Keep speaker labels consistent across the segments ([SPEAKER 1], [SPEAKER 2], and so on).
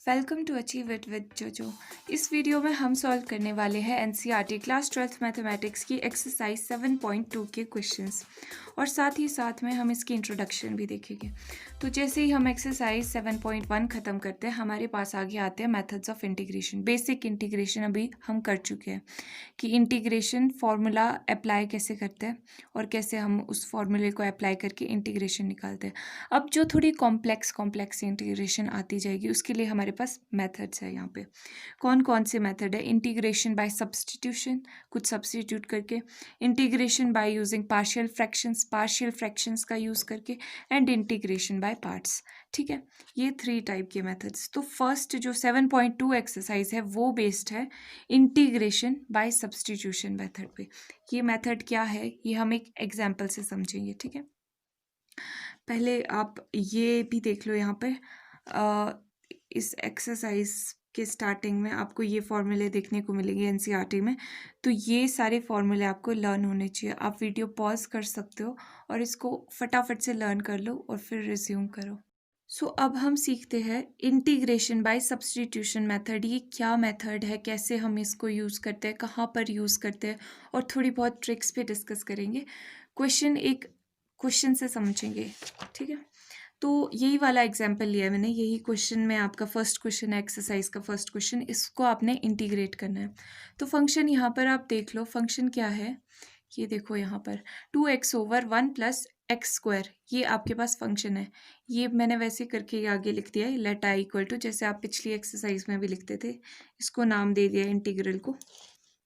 [SPEAKER 1] Welcome to achieve it with JoJo. इस video में हम सॉल्व करने वाले हैं एनसीईआरटी क्लास 12th मैथमेटिक्स की एक्सरसाइज 7.2 के क्वेश्चंस और साथ ही साथ में हम इसकी इंट्रोडक्शन भी देखेंगे। तो जैसे ही हम एक्सरसाइज 7.1 ख़त्म करते हैं हमारे पास आगे आते हैं methods of integration. Basic integration अभी हम कर चुके हैं कि इंटीग्रेशन फार्मूला अप्लाई कैसे करते हैं और कैसे हम उस फार्मूले को अप्लाई करके इंटीग्रेशन निकालते हैं। अब जो थोड़ी कॉम्प्लेक्स इंटीग्रेशन आती जाएगी उसके लिए हमारे पास मेथड्स है। यहाँ पे कौन कौन से मेथड है? इंटीग्रेशन बाय सब्स्टिट्यूशन, कुछ सब्स्टिट्यूट करके, integration by using partial fractions का यूज़ करके, एंड इंटीग्रेशन बाय पार्ट्स। ठीक है, ये 3 टाइप के मेथड्स। तो फर्स्ट जो 7.2 एक्सरसाइज है वो बेस्ड है इंटीग्रेशन बाय सब्स्टिट्यूशन मेथड पे। ये मेथड क्या है ये हम एक एग्जाम्पल से समझेंगे। ठीक है, पहले आप ये भी देख लो। यहाँ पे इस एक्सरसाइज के स्टार्टिंग में आपको ये फॉर्मूले देखने को मिलेंगे एनसीईआरटी में। तो ये सारे फॉर्मूले आपको लर्न होने चाहिए। आप वीडियो पॉज कर सकते हो और इसको फटाफट से लर्न कर लो और फिर रिज्यूम करो। सो अब हम सीखते हैं इंटीग्रेशन बाय सब्स्टिट्यूशन मेथड। ये क्या मेथड है, कैसे हम इसको यूज़ करते हैं, कहाँ पर यूज़ करते हैं, और थोड़ी बहुत ट्रिक्स पे डिस्कस करेंगे। क्वेश्चन से समझेंगे। ठीक है, तो यही वाला एग्जाम्पल लिया है मैंने। यही क्वेश्चन में आपका फर्स्ट क्वेश्चन है, एक्सरसाइज का फर्स्ट क्वेश्चन। इसको आपने इंटीग्रेट करना है। तो फंक्शन यहाँ पर आप देख लो, फंक्शन क्या है ये देखो। यहाँ पर 2x/1 + x², ये आपके पास फंक्शन है। ये मैंने वैसे करके ये आगे लिख दिया है, लेट i = जैसे आप पिछली एक्सरसाइज में भी लिखते थे। इसको नाम दे दिया इंटीग्रल को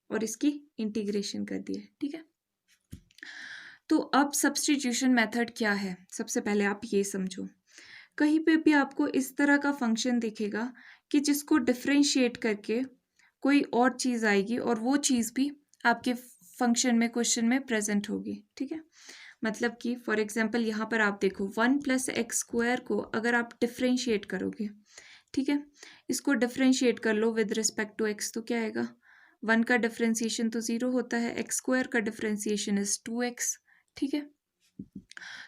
[SPEAKER 1] और इसकी इंटीग्रेशन कर दिया। ठीक है, तो अब सब्स्टिट्यूशन मेथड क्या है सबसे पहले आप ये समझो। कहीं पे भी आपको इस तरह का फंक्शन दिखेगा कि जिसको डिफरेंशिएट करके कोई और चीज़ आएगी और वो चीज़ भी आपके फंक्शन में, क्वेश्चन में प्रेजेंट होगी। ठीक है, मतलब कि फॉर एग्जांपल यहाँ पर आप देखो 1 + x² को अगर आप डिफरेंशिएट करोगे, ठीक है, इसको डिफरेंशिएट कर लो विद रिस्पेक्ट टू x, तो क्या आएगा? 1 का डिफरेंशिएशन तो 0 होता है, x² का डिफरेंशिएशन इज 2x। ठीक है,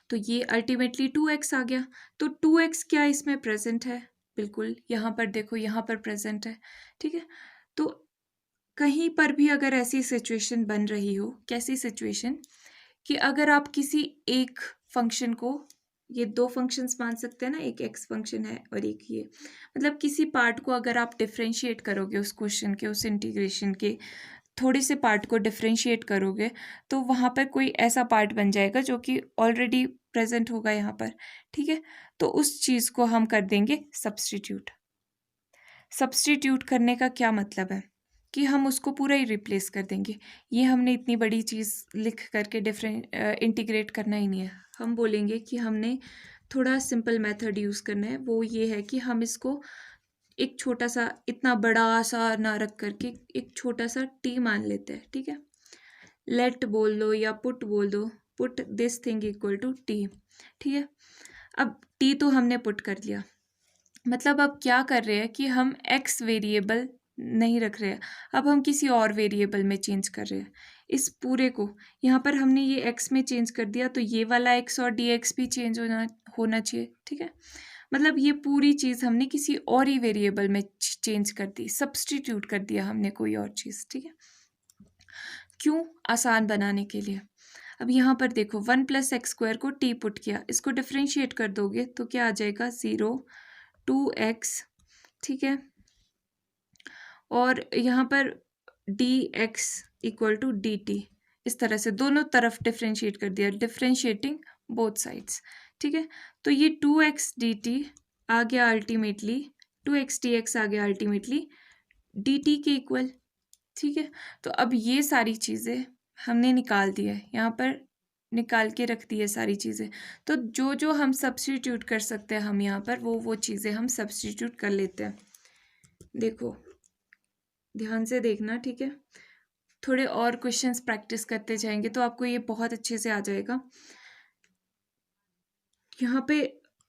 [SPEAKER 1] तो ये अल्टीमेटली 2x आ गया। तो 2x क्या इसमें प्रेजेंट है? बिल्कुल, यहाँ पर देखो, यहाँ पर प्रेजेंट है। ठीक है, तो कहीं पर भी अगर ऐसी सिचुएशन बन रही हो, कैसी सिचुएशन कि अगर आप किसी एक फंक्शन को, ये 2 फंक्शंस मान सकते हैं ना, एक x फंक्शन है और एक ये, मतलब किसी पार्ट को अगर आप डिफरेंशिएट करोगे उस क्वेश्चन के, उस इंटीग्रेशन के थोड़े से पार्ट को डिफरेंशिएट करोगे, तो वहाँ पर कोई ऐसा पार्ट बन जाएगा जो कि ऑलरेडी प्रेजेंट होगा यहाँ पर। ठीक है, तो उस चीज़ को हम कर देंगे सब्स्टिट्यूट। सब्स्टिट्यूट करने का क्या मतलब है कि हम उसको पूरा ही रिप्लेस कर देंगे। ये हमने इतनी बड़ी चीज़ लिख करके इंटीग्रेट करना ही नहीं है। हम बोलेंगे कि हमने थोड़ा सिंपल मेथड यूज़ करना है। वो ये है कि हम इसको एक छोटा सा, इतना बड़ा सा ना रख करके एक छोटा सा t मान लेते हैं। ठीक है, लेट बोल दो या पुट बोल दो, put this thing equal to t। ठीक है, अब t तो हमने पुट कर लिया, मतलब अब क्या कर रहे हैं कि हम x वेरिएबल नहीं रख रहे हैं, अब हम किसी और वेरिएबल में चेंज कर रहे हैं इस पूरे को। यहाँ पर हमने ये x में चेंज कर दिया, तो ये वाला x और dx भी चेंज होना चाहिए। ठीक है, मतलब ये पूरी चीज़ हमने किसी और ही वेरिएबल में चेंज कर दी, सब्स्टिट्यूट कर दिया हमने कोई और चीज़। ठीक है, क्यों? आसान बनाने के लिए। अब यहाँ पर देखो 1 + x² को t पुट किया, इसको डिफ्रेंशिएट कर दोगे तो क्या आ जाएगा? 0 2x। ठीक है, और यहाँ पर dx = dt। इस तरह से दोनों तरफ डिफ्रेंशिएट कर दिया, डिफ्रेंशिएटिंग बोथ साइड्स। ठीक है, तो ये 2x dt आ गया अल्टीमेटली, 2x dx आ गया अल्टीमेटली dt के इक्वल। ठीक है, तो अब ये सारी चीज़ें हमने निकाल दी है, यहाँ पर निकाल के रख दी है सारी चीज़ें। तो जो जो हम सब्स्टिट्यूट कर सकते हैं हम यहाँ पर वो चीज़ें हम सब्स्टिट्यूट कर लेते हैं। देखो ध्यान से देखना। ठीक है, थोड़े और क्वेश्चंस प्रैक्टिस करते जाएंगे तो आपको ये बहुत अच्छे से आ जाएगा। यहाँ पे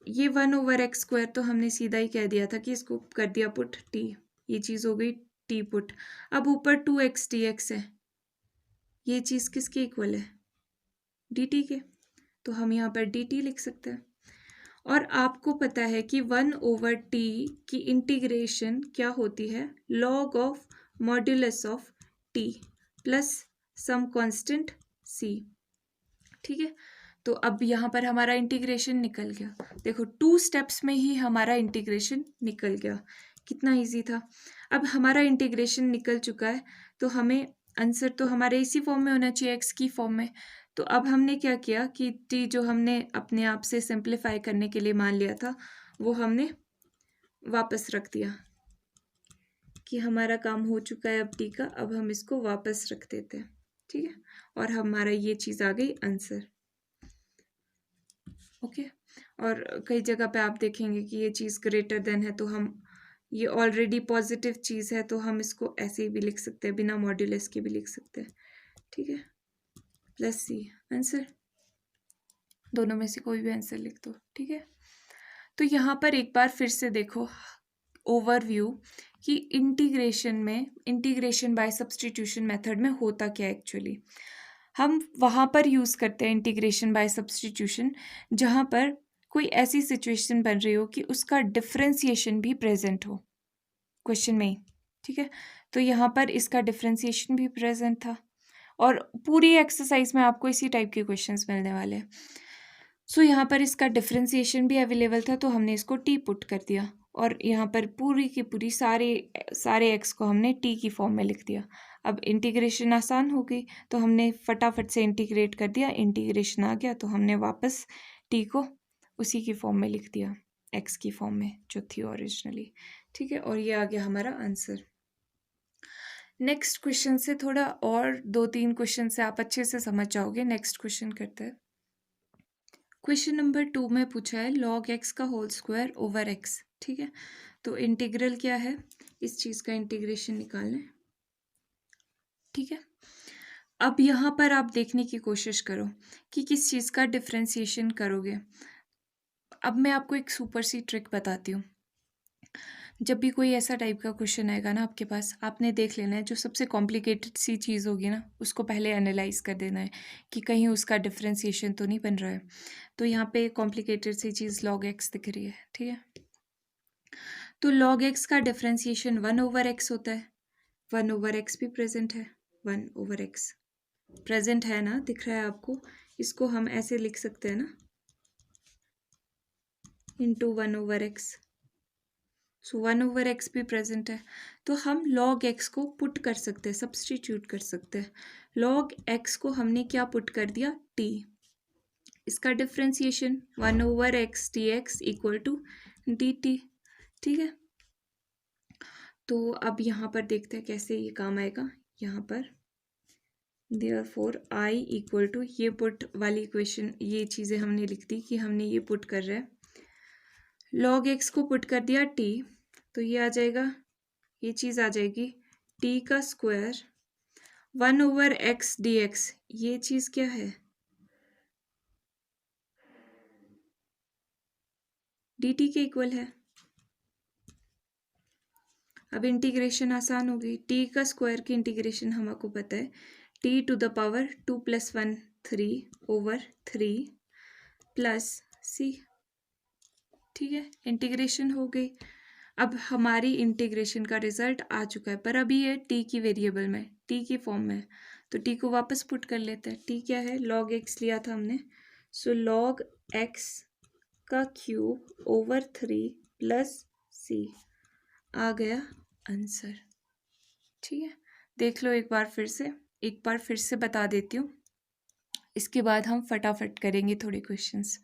[SPEAKER 1] ये 1/x² तो हमने सीधा ही कह दिया था कि इसको कर दिया पुट t, ये चीज़ हो गई t पुट। अब ऊपर 2x dx है, ये चीज़ किसके इक्वल है? dt के, तो हम यहाँ पर dt लिख सकते हैं। और आपको पता है कि 1/t की इंटीग्रेशन क्या होती है, log of modulus of t plus some constant c। ठीक है, तो अब यहाँ पर हमारा इंटीग्रेशन निकल गया। देखो 2 स्टेप्स में ही हमारा इंटीग्रेशन निकल गया, कितना इजी था। अब हमारा इंटीग्रेशन निकल चुका है, तो हमें आंसर तो हमारे इसी फॉर्म में होना चाहिए, एक्स की फॉर्म में। तो अब हमने क्या किया कि टी जो हमने अपने आप से सिंप्लीफाई करने के लिए मान लिया था, वो हमने वापस रख दिया कि हमारा काम हो चुका है अब टी का, अब हम इसको वापस रख देते हैं। ठीक है, और हमारा ये चीज़ आ गई आंसर। ओके, और कई जगह पे आप देखेंगे कि ये चीज़ ग्रेटर देन है, तो हम ये ऑलरेडी पॉजिटिव चीज़ है, तो हम इसको ऐसे ही भी लिख सकते हैं, बिना मॉड्यूलस के भी लिख सकते हैं। ठीक है, प्लस सी आंसर, दोनों में से कोई भी आंसर लिख दो। ठीक है, तो यहाँ पर एक बार फिर से देखो ओवरव्यू कि इंटीग्रेशन में, इंटीग्रेशन बाय सब्स्टिट्यूशन मेथड में होता क्या एक्चुअली। हम वहाँ पर यूज़ करते हैं इंटीग्रेशन बाय सब्स्टिट्यूशन जहाँ पर कोई ऐसी सिचुएशन बन रही हो कि उसका डिफरेंशिएशन भी प्रेजेंट हो क्वेश्चन में ही। ठीक है, तो यहाँ पर इसका डिफरेंशिएशन भी प्रेजेंट था, और पूरी एक्सरसाइज में आपको इसी टाइप के क्वेश्चंस मिलने वाले हैं। सो यहाँ पर इसका डिफरेंशिएशन भी अवेलेबल था, तो हमने इसको टी पुट कर दिया, और यहाँ पर पूरी की पूरी सारे एक्स को हमने टी की फॉर्म में लिख दिया। अब इंटीग्रेशन आसान हो गई, तो हमने फटाफट से इंटीग्रेट कर दिया, इंटीग्रेशन आ गया, तो हमने वापस टी को उसी की फॉर्म में लिख दिया, एक्स की फॉर्म में जो थी ओरिजिनली। ठीक है, और ये आ गया हमारा आंसर। नेक्स्ट क्वेश्चन से थोड़ा और 2-3 क्वेश्चन से आप अच्छे से समझ जाओगे। नेक्स्ट क्वेश्चन करते हैं। क्वेश्चन नंबर 2 में पूछा है लॉग एक्स का होल स्क्वायर ओवर एक्स। ठीक है, तो इंटीग्रल क्या है, इस चीज़ का इंटीग्रेशन निकालना है। ठीक है, अब यहाँ पर आप देखने की कोशिश करो कि किस चीज़ का डिफरेंशिएशन करोगे। अब मैं आपको एक सुपर सी ट्रिक बताती हूँ। जब भी कोई ऐसा टाइप का क्वेश्चन आएगा ना आपके पास, आपने देख लेना है जो सबसे कॉम्प्लिकेटेड सी चीज़ होगी ना, उसको पहले एनालाइज कर देना है कि कहीं उसका डिफरेंशिएशन तो नहीं बन रहा है। तो यहाँ पे कॉम्प्लिकेटेड सी चीज़ लॉग एक्स दिख रही है। ठीक है, तो लॉग एक्स का डिफरेंशिएशन 1/x होता है। 1/x भी प्रेजेंट है, 1/x प्रेजेंट है ना, दिख रहा है आपको। इसको हम ऐसे लिख सकते हैं ना, इंटू 1/x। सो 1/x भी प्रेजेंट है, तो हम log x को पुट कर सकते हैं, सब्सटीट्यूट कर सकते हैं। log x को हमने क्या पुट कर दिया, t। इसका differentiation 1/x dx equal to dt। ठीक है, तो अब यहाँ पर देखते हैं कैसे ये काम आएगा। यहाँ पर देयरफॉर i इक्वल टू, ये पुट वाली इक्वेशन, ये चीज़ें हमने लिख दी कि हमने ये पुट कर रहे हैं। log x को पुट कर दिया t, तो ये आ जाएगा, ये चीज़ आ जाएगी t का स्क्वायर 1/x dx। ये चीज़ क्या है, dt के इक्वल है। अब इंटीग्रेशन आसान हो गई, t का स्क्वायर की इंटीग्रेशन हमको पता है, t to the power 2 + 1 3/3 plus c। ठीक है, इंटीग्रेशन हो गई। अब हमारी इंटीग्रेशन का रिजल्ट आ चुका है, पर अभी ये t की वेरिएबल में, t की फॉर्म में, तो t को वापस पुट कर लेते हैं। t क्या है, log x लिया था हमने, सो log x का क्यूब ओवर 3 प्लस c आ गया आंसर। ठीक है, देख लो एक बार फिर से बता देती हूँ, इसके बाद हम फटाफट करेंगे थोड़े क्वेश्चंस।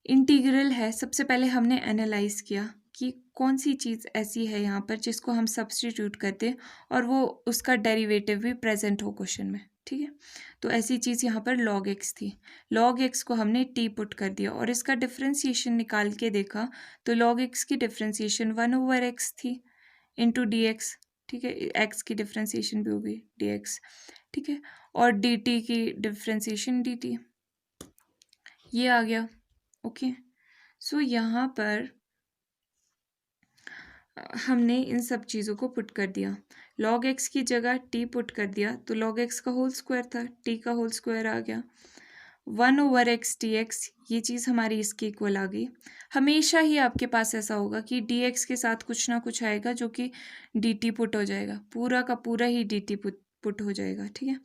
[SPEAKER 1] इंटीग्रल है, सबसे पहले हमने एनालाइज किया कि कौन सी चीज़ ऐसी है यहाँ पर जिसको हम सब्स्टिट्यूट करते हैं और वो उसका डेरिवेटिव भी प्रेजेंट हो क्वेश्चन में। ठीक है, तो ऐसी चीज़ यहाँ पर log x थी। log x को हमने t पुट कर दिया और इसका डिफरेंशिएशन निकाल के देखा, तो log x की डिफरेंशिएशन 1/x थी इंटू डी एक्स। ठीक है, x की डिफरेंशिएशन भी होगी dx। ठीक है, और dt की डिफरेंशिएशन dt, ये आ गया। ओके, सो यहाँ पर हमने इन सब चीज़ों को पुट कर दिया। log x की जगह t पुट कर दिया, तो log x का होल स्क्वायर था, t का होल स्क्वायर आ गया 1/x dx, ये चीज़ हमारी इसके इक्वल आ गई। हमेशा ही आपके पास ऐसा होगा कि dx के साथ कुछ ना कुछ आएगा जो कि dt पुट हो जाएगा, पूरा का पूरा ही dt पुट हो जाएगा, ठीक है।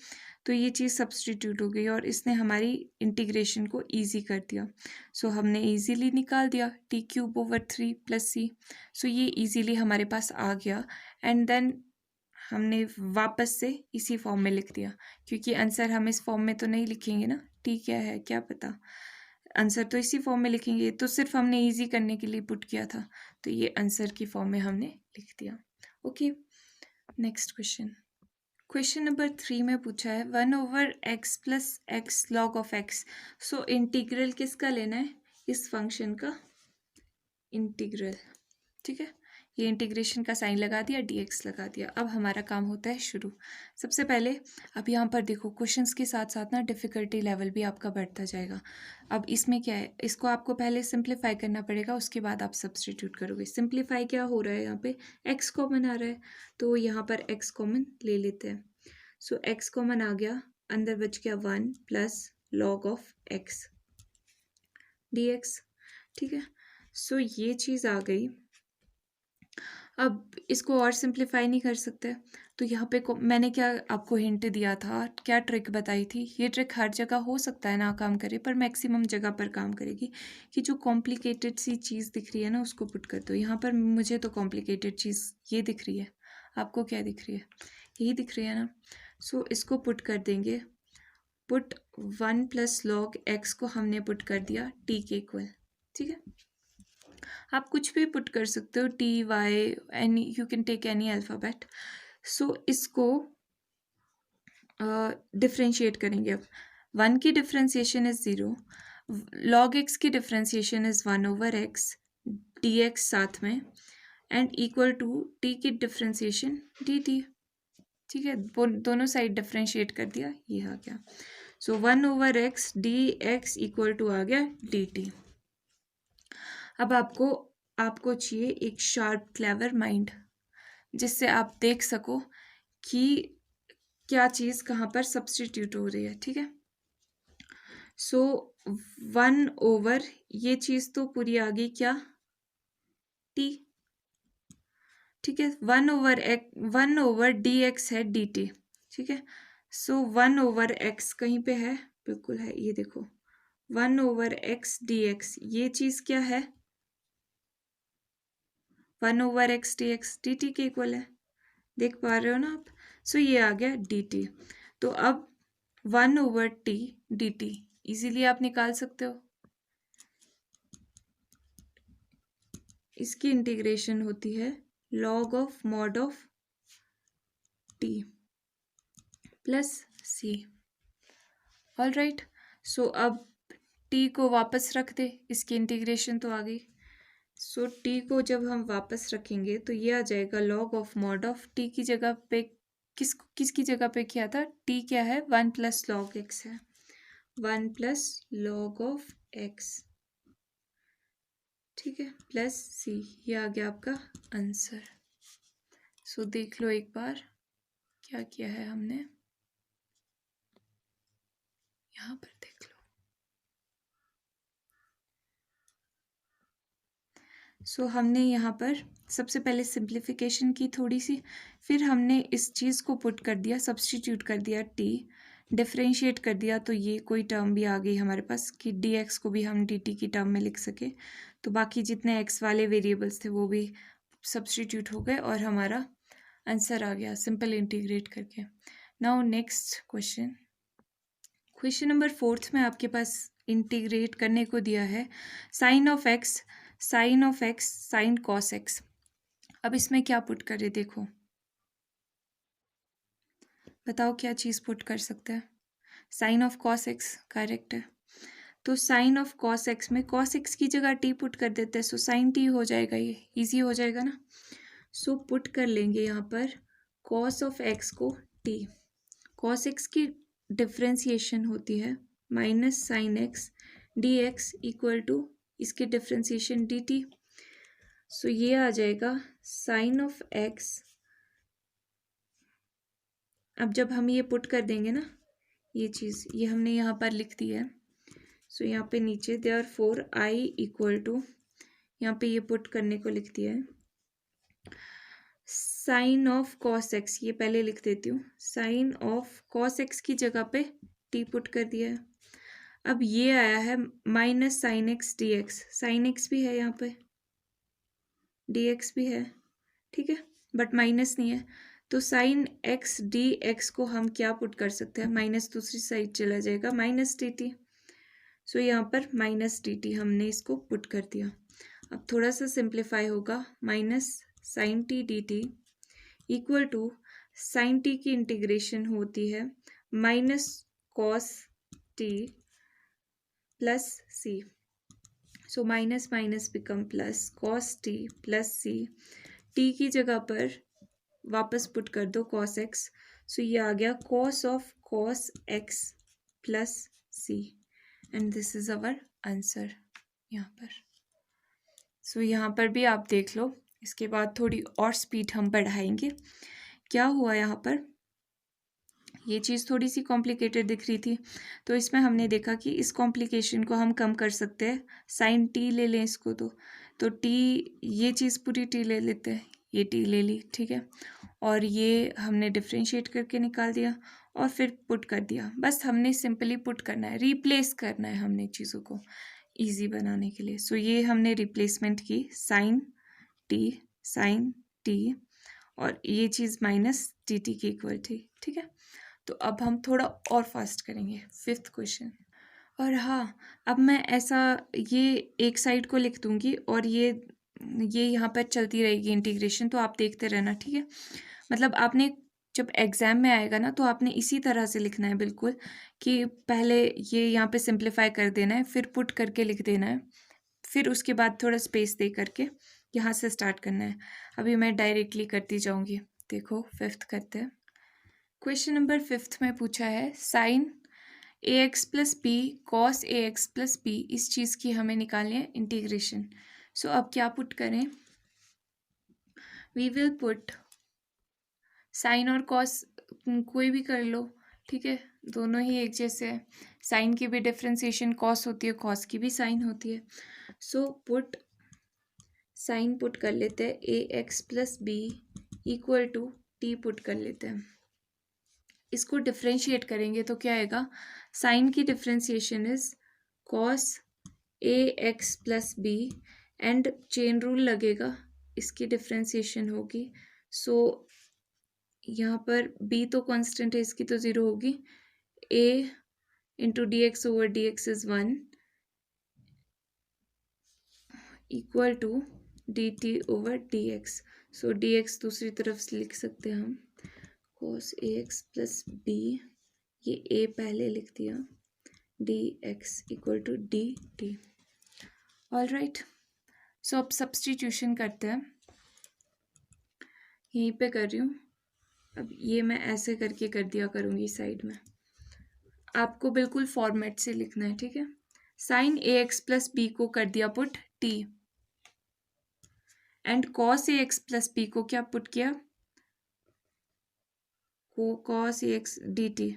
[SPEAKER 1] तो ये चीज़ सब्सटीट्यूट हो गई और इसने हमारी इंटीग्रेशन को ईजी कर दिया। सो हमने ईजीली निकाल दिया t³/3 + c। सो ये ईजीली हमारे पास आ गया एंड देन हमने वापस से इसी फॉर्म में लिख दिया, क्योंकि आंसर हम इस फॉर्म में तो नहीं लिखेंगे ना, टी क्या है क्या पता, आंसर तो इसी फॉर्म में लिखेंगे। तो सिर्फ हमने इजी करने के लिए पुट किया था, तो ये आंसर की फॉर्म में हमने लिख दिया। Okay, next question. Question number 3 में पूछा है 1/x + x log(x). So integral किसका लेना है, इस फंक्शन का इंटीग्रल, ठीक है। ये इंटीग्रेशन का साइन लगा दिया, dx लगा दिया। अब हमारा काम होता है शुरू। सबसे पहले अब यहाँ पर देखो, क्वेश्चंस के साथ साथ ना डिफ़िकल्टी लेवल भी आपका बढ़ता जाएगा। अब इसमें क्या है, इसको आपको पहले सिंप्लीफाई करना पड़ेगा, उसके बाद आप सब्सटीट्यूट करोगे। सिंप्लीफाई क्या हो रहा है, यहाँ पे x कॉमन आ रहा है, तो यहाँ पर x कॉमन ले लेते हैं। सो x कॉमन आ गया, अंदर बच गया 1 + log(x) dx, ठीक है। सो ये चीज़ आ गई। अब इसको और सिंप्लीफाई नहीं कर सकते, तो यहाँ पे मैंने क्या आपको हिंट दिया था, क्या ट्रिक बताई थी। ये ट्रिक हर जगह हो सकता है ना काम करे, पर मैक्सिमम जगह पर काम करेगी कि जो कॉम्प्लिकेटेड सी चीज़ दिख रही है ना उसको पुट कर दो। यहाँ पर मुझे तो कॉम्प्लिकेटेड चीज़ ये दिख रही है, आपको क्या दिख रही है, यही दिख रही है ना। सो इसको पुट कर देंगे, पुट 1 + log(x) को हमने पुट कर दिया t के इक्वल, ठीक है। आप कुछ भी पुट कर सकते हो, T Y any, you can take any alphabet. So इसको डिफ्रेंशिएट करेंगे। अब 1 की डिफ्रेंशिएशन इज़ 0, log(x) की डिफ्रेंशिएशन इज़ 1/x dx साथ में, एंड इक्वल टू t की डिफ्रेंशिएशन dt, ठीक है। दोनों साइड डिफ्रेंशिएट कर दिया, ये आ गया। सो 1/x dx इक्वल टू आ गया dt। अब आपको चाहिए एक शार्प क्लेवर माइंड, जिससे आप देख सको कि क्या चीज़ कहाँ पर सब्सटीट्यूट हो रही है, ठीक है। सो 1/, ये चीज़ तो पूरी आ गई क्या, t, ठीक है। 1/dx है dt, ठीक है। सो 1/x कहीं पे है, बिल्कुल है, ये देखो 1/x dx, ये चीज़ क्या है, 1/x dx dt के इक्वल है, देख पा रहे हो ना आप। सो ये आ गया dt। तो अब 1/t dt इजीली आप निकाल सकते हो। इसकी इंटीग्रेशन होती है log(mod) t + c। All right, so अब t को वापस रख दे, इसकी इंटीग्रेशन तो आ गई। सो t को जब हम वापस रखेंगे तो ये आ जाएगा log(mod) t की जगह पे किसकी जगह पे किया था, t क्या है, 1 + log(x) है, 1 + log(x), ठीक है, प्लस c। ये आ गया आपका आंसर। सो देख लो एक बार क्या किया है हमने, यहाँ पर देख लो। सो हमने यहाँ पर सबसे पहले सिंप्लीफिकेशन की थोड़ी सी, फिर हमने इस चीज़ को पुट कर दिया, सब्सटीट्यूट कर दिया, t डिफरेंशिएट कर दिया, तो ये कोई टर्म भी आ गई हमारे पास कि dx को भी हम dt की टर्म में लिख सके। तो बाकी जितने x वाले वेरिएबल्स थे वो भी सब्सटीट्यूट हो गए और हमारा आंसर आ गया सिंपल इंटीग्रेट करके। Now next question, question number 4 में आपके पास इंटीग्रेट करने को दिया है sin of x sin cos x। अब इसमें क्या पुट करें, देखो बताओ क्या चीज़ पुट कर सकते हैं। Sine of cos x correct है, तो साइन ऑफ cos x में cos x की जगह t पुट कर देते हैं, सो साइन t हो जाएगा, ये इजी हो जाएगा ना। सो पुट कर लेंगे यहाँ पर cos of x को t, cos x की डिफ्रेंसिएशन होती है -sin x dx equal to इसके डिफ्रेंसिएशन dt। सो ये आ जाएगा साइन ऑफ x। अब जब हम ये पुट कर देंगे ना, ये चीज़ ये हमने यहाँ पर लिख दी है, सो यहाँ पे नीचे देयरफॉर आई इक्वल टू, यहाँ पे ये पुट करने को लिख दिया है, साइन ऑफ कॉस एक्स, ये पहले लिख देती हूँ, साइन ऑफ कॉस एक्स की जगह पे टी पुट कर दिया है। अब ये आया है minus sine x D x, sine x भी है यहाँ पे, डी एक्स भी है, ठीक है, बट माइनस नहीं है। तो साइन एक्स डी एक्स को हम क्या पुट कर सकते हैं, माइनस दूसरी साइड चला जाएगा, माइनस डी टी। सो यहाँ पर माइनस डी टी हमने इसको पुट कर दिया। अब थोड़ा सा सिंप्लीफाई होगा, minus sine t d t equal to sine t की इंटीग्रेशन होती है minus cos t plus c. So minus minus become plus, cos t plus c, t की जगह पर वापस पुट कर दो कॉस एक्स, सो ये आ गया cos of cos x plus c, and this is our answer यहाँ पर। सो यहाँ पर भी आप देख लो, इसके बाद थोड़ी और स्पीड हम बढ़ाएंगे। क्या हुआ यहाँ पर, ये चीज़ थोड़ी सी कॉम्प्लिकेटेड दिख रही थी, तो इसमें हमने देखा कि इस कॉम्प्लिकेशन को हम कम कर सकते हैं, साइन टी ले लें इसको, तो टी, ये चीज़ पूरी टी ले लेते हैं, ये टी ले ली, ठीक है, और ये हमने डिफ्रेंशिएट करके निकाल दिया और फिर पुट कर दिया। बस हमने सिंपली पुट करना है, रिप्लेस करना है हमने चीज़ों को इजी बनाने के लिए। सो ये हमने रिप्लेसमेंट की, साइन टी और ये चीज़ माइनस टी टी की इक्वल थी, ठीक है। तो अब हम थोड़ा और फास्ट करेंगे, 5th क्वेश्चन। और हाँ, अब मैं ऐसा ये एक साइड को लिख दूंगी और ये यहाँ पर चलती रहेगी इंटीग्रेशन, तो आप देखते रहना, ठीक है। मतलब आपने जब एग्ज़ाम में आएगा ना, तो आपने इसी तरह से लिखना है बिल्कुल, कि पहले ये यहाँ पे सिंप्लीफाई कर देना है, फिर पुट करके लिख देना है, फिर उसके बाद थोड़ा स्पेस दे करके यहाँ से स्टार्ट करना है। अभी मैं डायरेक्टली करती जाऊँगी, देखो 5th करते हैं। क्वेश्चन नंबर 5th में पूछा है sine a x plus B cos a x plus B, इस चीज़ की हमें निकालनी है इंटीग्रेशन। सो अब क्या पुट करें, वी विल पुट साइन और कॉस कोई भी कर लो, ठीक है, दोनों ही एक जैसे है, साइन की भी डिफ्रेंसिएशन कॉस होती है, कॉस की भी साइन होती है। सो पुट साइन पुट कर लेते हैं, a x plus b equal to t put कर लेते हैं। इसको डिफ्रेंशिएट करेंगे तो क्या आएगा, साइन की differentiation is cos a x plus b, and chain rule लगेगा, इसकी डिफ्रेंशिएशन होगी। सो यहाँ पर b तो कांस्टेंट है, इसकी तो 0 होगी, a into d x over d x is 1 equal to d t over d x. So d x दूसरी तरफ से लिख सकते हैं हम, cos a x plus b, ये a पहले लिख दिया, d x equal to d t. All right, so अब सब्सटीट्यूशन करते हैं, यहीं पे कर रही हूँ। अब ये मैं ऐसे करके कर दिया करूँगी साइड में, आपको बिल्कुल फॉर्मेट से लिखना है, ठीक है। Sine a x plus b को कर दिया put t, and cos a x plus b को क्या पुट किया, को cos a x d t,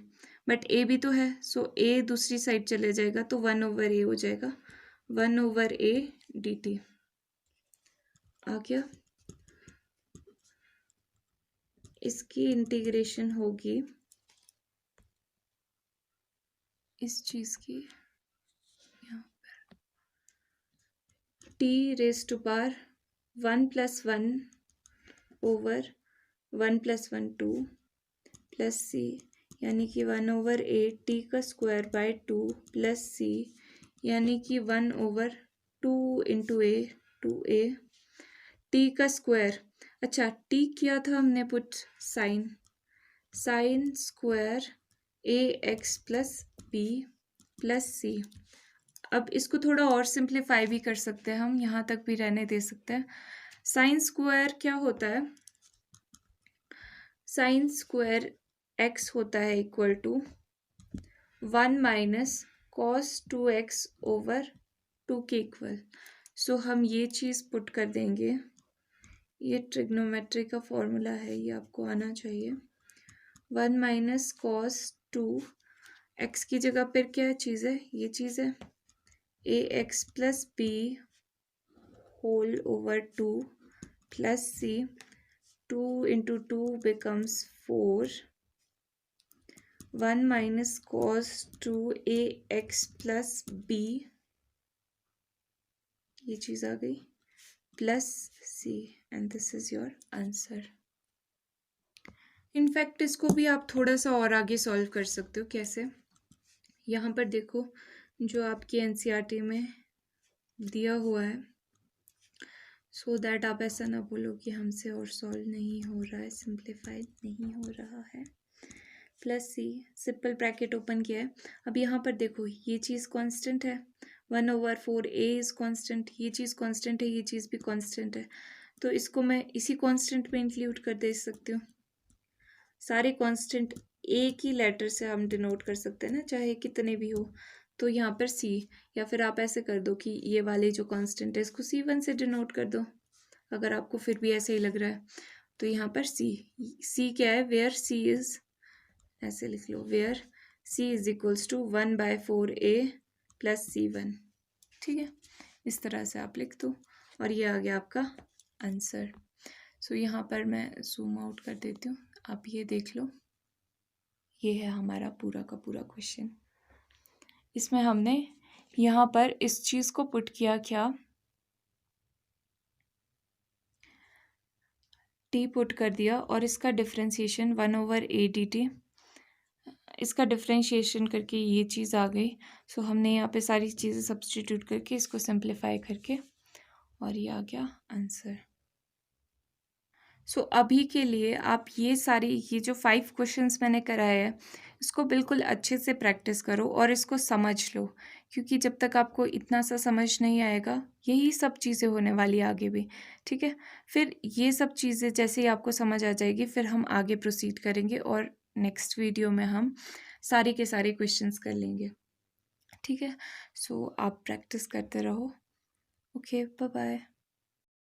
[SPEAKER 1] but a भी तो है, सो ए दूसरी साइड चले जाएगा, तो 1 ओवर ए हो जाएगा, 1 ओवर ए डी टी आ गया। इसकी इंटीग्रेशन होगी इस चीज़ की, यहाँ पर t raise to power 1 + 1 over 1 + 1 2 plus c, यानी कि 1 ओवर ए टी का स्क्वायर बाय 2 प्लस सी, यानी कि 1 over 2 into a 2a, t का स्क्वायर, अच्छा टी किया था हमने put sine square a x plus b plus c. अब इसको थोड़ा और सिंप्लीफाई भी कर सकते हैं हम, यहाँ तक भी रहने दे सकते हैं। साइन स्क्वायर क्या होता है, साइन स्क्वायर एक्स होता है equal to 1 minus cos 2x over 2 के इक्वल। सो हम ये चीज़ पुट कर देंगे, ये ट्रिग्नोमेट्री का फॉर्मूला है, ये आपको आना चाहिए, 1 माइनस कॉस 2 एक्स की जगह पर क्या चीज़ है, ये चीज़ है, ax plus b whole over 2 plus c. 2 into 2 becomes 4. 1 minus cos 2ax plus b, ये चीज़ आ गई, plus c, and this is your answer. In fact इसको भी आप थोड़ा सा और आगे सॉल्व कर सकते हो। कैसे? यहाँ पर देखो, जो आपकी एनसीईआरटी में दिया हुआ है, सो दैट आप ऐसा ना बोलो कि हमसे और सॉल्व नहीं हो रहा है, सिंप्लीफाइड नहीं हो रहा है। प्लस सी, सिंपल ब्रैकेट ओपन किया है। अब यहाँ पर देखो, ये चीज़ कांस्टेंट है, 1/4 ए इज़ कांस्टेंट, ये चीज़ कांस्टेंट है, ये चीज़ भी कांस्टेंट है, तो इसको मैं इसी कांस्टेंट में इंक्लूड कर दे सकती हूँ। सारे कांस्टेंट एक ही लेटर से हम डिनोट कर सकते हैं ना, चाहे कितने भी हो। तो यहाँ पर सी, या फिर आप ऐसे कर दो कि ये वाले जो कांस्टेंट है इसको C1 से डिनोट कर दो, अगर आपको फिर भी ऐसे ही लग रहा है। तो यहाँ पर सी क्या है, वेयर सी इज, ऐसे लिख लो, where c is equals to 1/4 a plus C1। ठीक है, इस तरह से आप लिख दो और ये आ गया आपका आंसर। सो यहाँ पर मैं जूम आउट कर देती हूँ, आप ये देख लो, ये है हमारा पूरा का पूरा क्वेश्चन। इसमें हमने यहाँ पर इस चीज़ को पुट किया, क्या टी पुट कर दिया और इसका डिफ्रेंशिएशन 1/a/dt, इसका डिफ्रेंशिएशन करके ये चीज़ आ गई। सो हमने यहाँ पे सारी चीज़ें सब्स्टिट्यूट करके इसको सिंप्लीफाई करके, और ये आ गया आंसर। सो अभी के लिए आप ये जो 5 क्वेश्चंस मैंने कराए हैं, इसको बिल्कुल अच्छे से प्रैक्टिस करो और इसको समझ लो, क्योंकि जब तक आपको इतना सा समझ नहीं आएगा, यही सब चीज़ें होने वाली आगे भी। ठीक है, फिर ये सब चीज़ें जैसे ही आपको समझ आ जाएगी, फिर हम आगे प्रोसीड करेंगे और नेक्स्ट वीडियो में हम सारे के सारे क्वेश्चंस कर लेंगे। ठीक है, सो आप प्रैक्टिस करते रहो। Okay, bye bye.